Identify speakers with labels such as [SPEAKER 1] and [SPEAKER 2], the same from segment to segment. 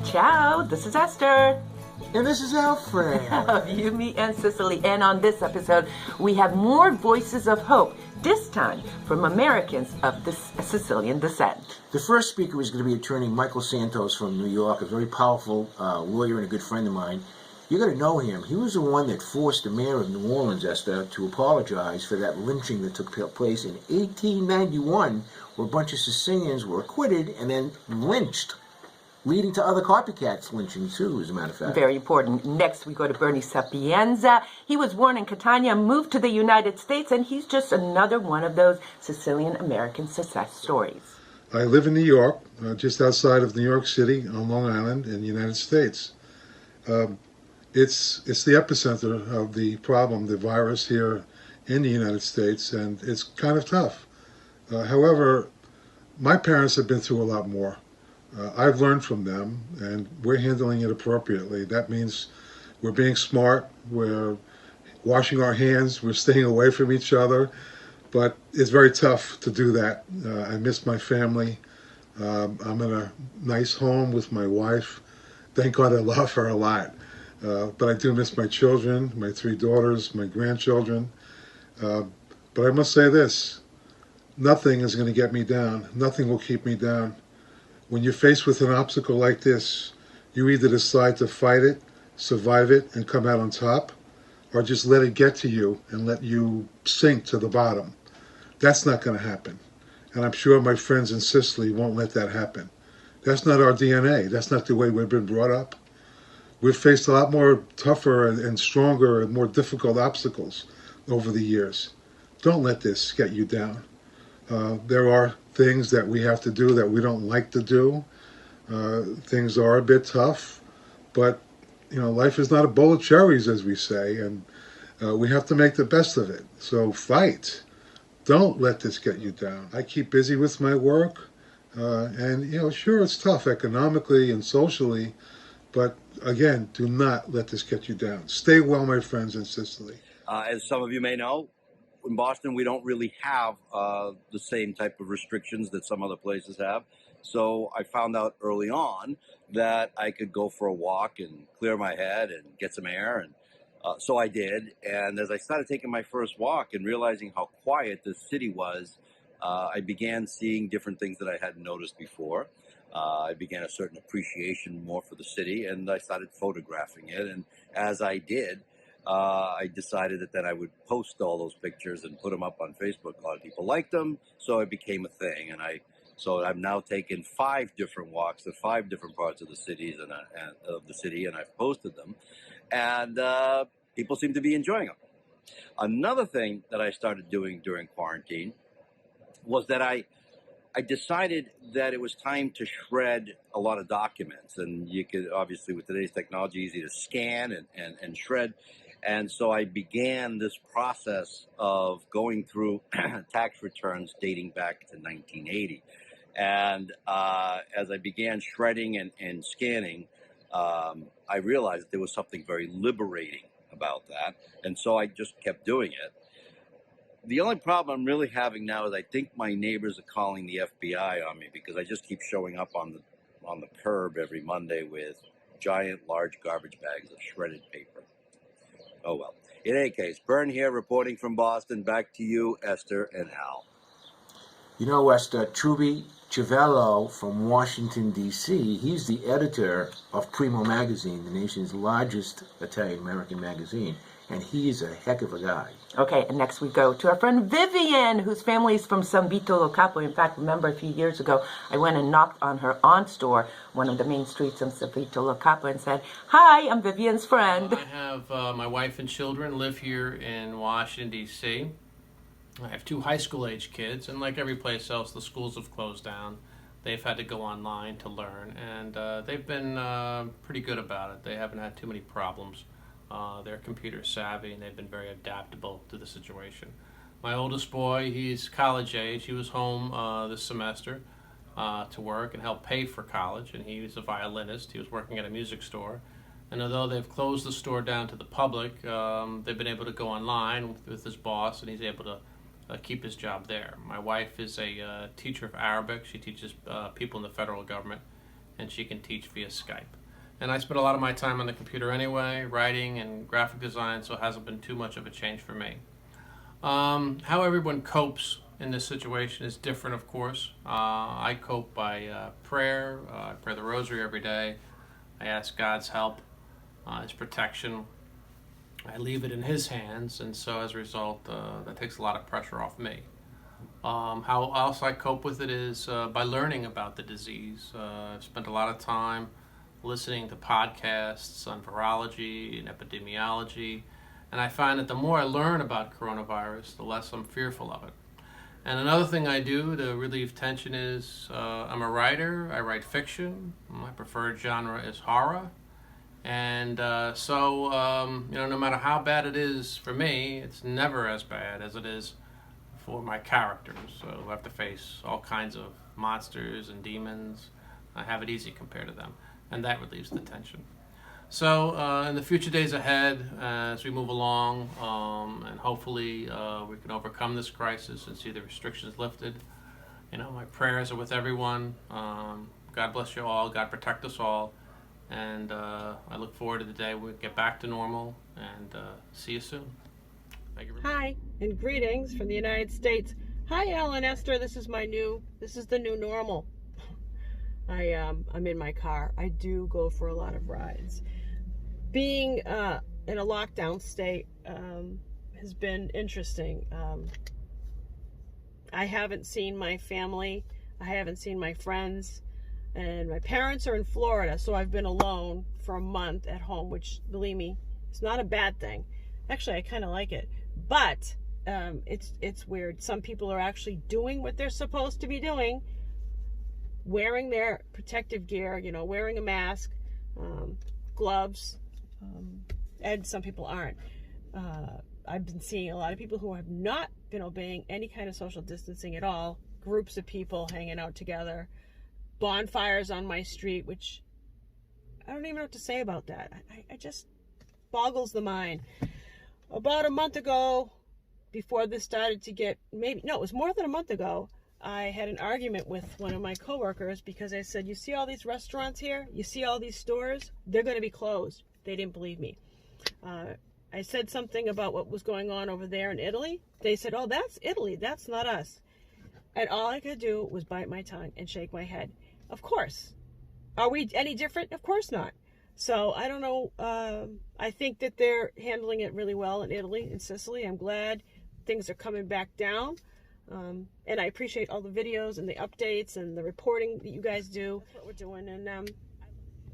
[SPEAKER 1] Ciao, this is Esther.
[SPEAKER 2] And this is Alfred.
[SPEAKER 1] Of You, Me, and Sicily. And on this episode, we have more voices of hope, this time from Americans of Sicilian descent.
[SPEAKER 2] The first speaker is going to be attorney Michael Santos from New York, a very powerful lawyer and a good friend of mine. You're going to know him. He was the one that forced the mayor of New Orleans, Esther, to apologize for that lynching that took place in 1891, where a bunch of Sicilians were acquitted and then lynched, leading to other copycats lynching too, as a matter of fact.
[SPEAKER 1] Very important. Next, we go to Bernie Sapienza. He was born in Catania, moved to the United States, and he's just another one of those Sicilian-American success stories.
[SPEAKER 3] I live in New York, just outside of New York City on Long Island in the United States. It's the epicenter of the problem, the virus here in the United States, and it's kind of tough. However, my parents have been through a lot more. I've learned from them, and we're handling it appropriately. That means we're being smart, we're washing our hands, we're staying away from each other, but it's very tough to do that. I miss my family. I'm in a nice home with my wife. Thank God I love her a lot. But I do miss my children, my 3 daughters, my grandchildren. But I must say this, nothing is going to get me down. Nothing will keep me down. When you're faced with an obstacle like this, you either decide to fight it, survive it, and come out on top, or just let it get to you and let you sink to the bottom. That's not going to happen. And I'm sure my friends in Sicily won't let that happen. That's not our DNA. That's not the way we've been brought up. We've faced a lot more tougher and stronger and more difficult obstacles over the years. Don't let this get you down. There are things that we have to do that we don't like to do. Things are a bit tough, but life is not a bowl of cherries, as we say, and we have to make the best of it. So fight. Don't let this get you down. I keep busy with my work, and sure, it's tough economically and socially, but again, do not let this get you down. Stay well, my friends in Sicily.
[SPEAKER 4] As some of you may know, in Boston, we don't really have the same type of restrictions that some other places have. So I found out early on that I could go for a walk and clear my head and get some air. And so I did. And as I started taking my first walk and realizing how quiet this city was, I began seeing different things that I hadn't noticed before. I began a certain appreciation more for the city, and I started photographing it. And as I did, I decided that then I would post all those pictures and put them up on Facebook. A lot of people liked them, so it became a thing. And so I've now taken 5 different walks to 5 different parts of the cities and I've posted them, and people seem to be enjoying them. Another thing that I started doing during quarantine was that I decided that it was time to shred a lot of documents, and you could obviously with today's technology easy to scan and shred. And so I began this process of going through tax returns dating back to 1980. And as I began shredding and scanning, I realized there was something very liberating about that. And so I just kept doing it. The only problem I'm really having now is I think my neighbors are calling the FBI on me because I just keep showing up on the curb every Monday with giant, large garbage bags of shredded paper. Oh, well. In any case, Bern here reporting from Boston. Back to you, Esther and Al.
[SPEAKER 2] Esther, Truby Civello from Washington, D.C., he's the editor of Primo Magazine, the nation's largest Italian-American magazine, and he's a heck of a guy.
[SPEAKER 1] Okay, and next we go to our friend Vivian, whose family is from San Vito Lo Capo. In fact, remember a few years ago, I went and knocked on her aunt's door, one of the main streets in San Vito Lo Capo, and said, "Hi, I'm Vivian's friend."
[SPEAKER 5] I have my wife and children live here in Washington, D.C. I have 2 high school-age kids, and like every place else, the schools have closed down. They've had to go online to learn, and they've been pretty good about it. They haven't had too many problems. They're computer savvy, and they've been very adaptable to the situation. My oldest boy, he's college age. He was home this semester to work and help pay for college, and he was a violinist. He was working at a music store. And although they've closed the store down to the public, they've been able to go online with his boss, and he's able to keep his job there. My wife is a teacher of Arabic. She teaches people in the federal government, and she can teach via Skype. And I spend a lot of my time on the computer anyway, writing and graphic design, so it hasn't been too much of a change for me. How everyone copes in this situation is different, of course. I cope by prayer. I pray the rosary every day. I ask God's help, His protection. I leave it in His hands, and so as a result, that takes a lot of pressure off me. How else I cope with it is by learning about the disease. I've spent a lot of time listening to podcasts on virology and epidemiology, and I find that the more I learn about coronavirus, the less I'm fearful of it. And another thing I do to relieve tension is I'm a writer. I write fiction. My preferred genre is horror. And no matter how bad it is for me, it's never as bad as it is for my characters. So I have to face all kinds of monsters and demons. I have it easy compared to them, and that relieves the tension. So in the future days ahead, as we move along, and hopefully we can overcome this crisis and see the restrictions lifted, my prayers are with everyone. God bless you all. God protect us all. And I look forward to the day we get back to normal, and see you soon. Thank you very much.
[SPEAKER 6] Hi, and greetings from the United States. Hi, Alan Esther. This is the new normal. I'm in my car. I do go for a lot of rides. Being in a lockdown state has been interesting. I haven't seen my family. I haven't seen my friends. And my parents are in Florida, so I've been alone for a month at home, which, believe me, it's not a bad thing. Actually, I kind of like it. But it's weird. Some people are actually doing what they're supposed to be doing, wearing their protective gear, wearing a mask, gloves, and some people aren't. I've been seeing a lot of people who have not been obeying any kind of social distancing at all, groups of people hanging out together, bonfires on my street, which I don't even know what to say about that. I just boggles the mind. About a month ago, before this started to get, it was more than a month ago, I had an argument with one of my coworkers because I said, you see all these restaurants here? You see all these stores? They're going to be closed. They didn't believe me. I said something about what was going on over there in Italy. They said, oh, that's Italy. That's not us. And all I could do was bite my tongue and shake my head. Of course. Are we any different? Of course not. So I don't know. I think that they're handling it really well in Italy and Sicily. I'm glad things are coming back down. And I appreciate all the videos and the updates and the reporting that you guys do. That's what we're doing. And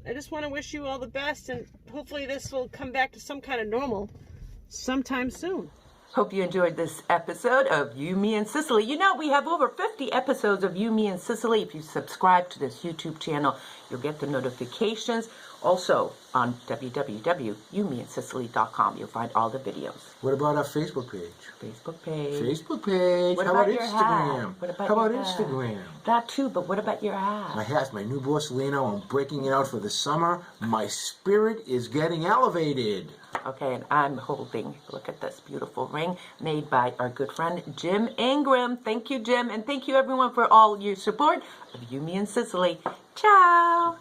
[SPEAKER 6] I just want to wish you all the best. And hopefully this will come back to some kind of normal sometime soon.
[SPEAKER 1] Hope you enjoyed this episode of You, Me, and Sicily. We have over 50 episodes of You, Me, and Sicily. If you subscribe to this YouTube channel, you'll get the notifications. Also, on www.youmeandsicily.com, you'll find all the videos.
[SPEAKER 2] What about our Facebook page?
[SPEAKER 1] Facebook page.
[SPEAKER 2] Facebook page.
[SPEAKER 1] What
[SPEAKER 2] How
[SPEAKER 1] about
[SPEAKER 2] about
[SPEAKER 1] your
[SPEAKER 2] Instagram?
[SPEAKER 1] hat? What about
[SPEAKER 2] How about
[SPEAKER 1] your hat?
[SPEAKER 2] Instagram?
[SPEAKER 1] That too, but what about your hat?
[SPEAKER 2] My hat, my new Borsalino. I'm breaking it out for the summer. My spirit is getting elevated.
[SPEAKER 1] Okay, and I'm holding, look at this beautiful ring made by our good friend Jim Ingram. Thank you, Jim, and thank you everyone for all your support of You, Me, and Sicily. Ciao!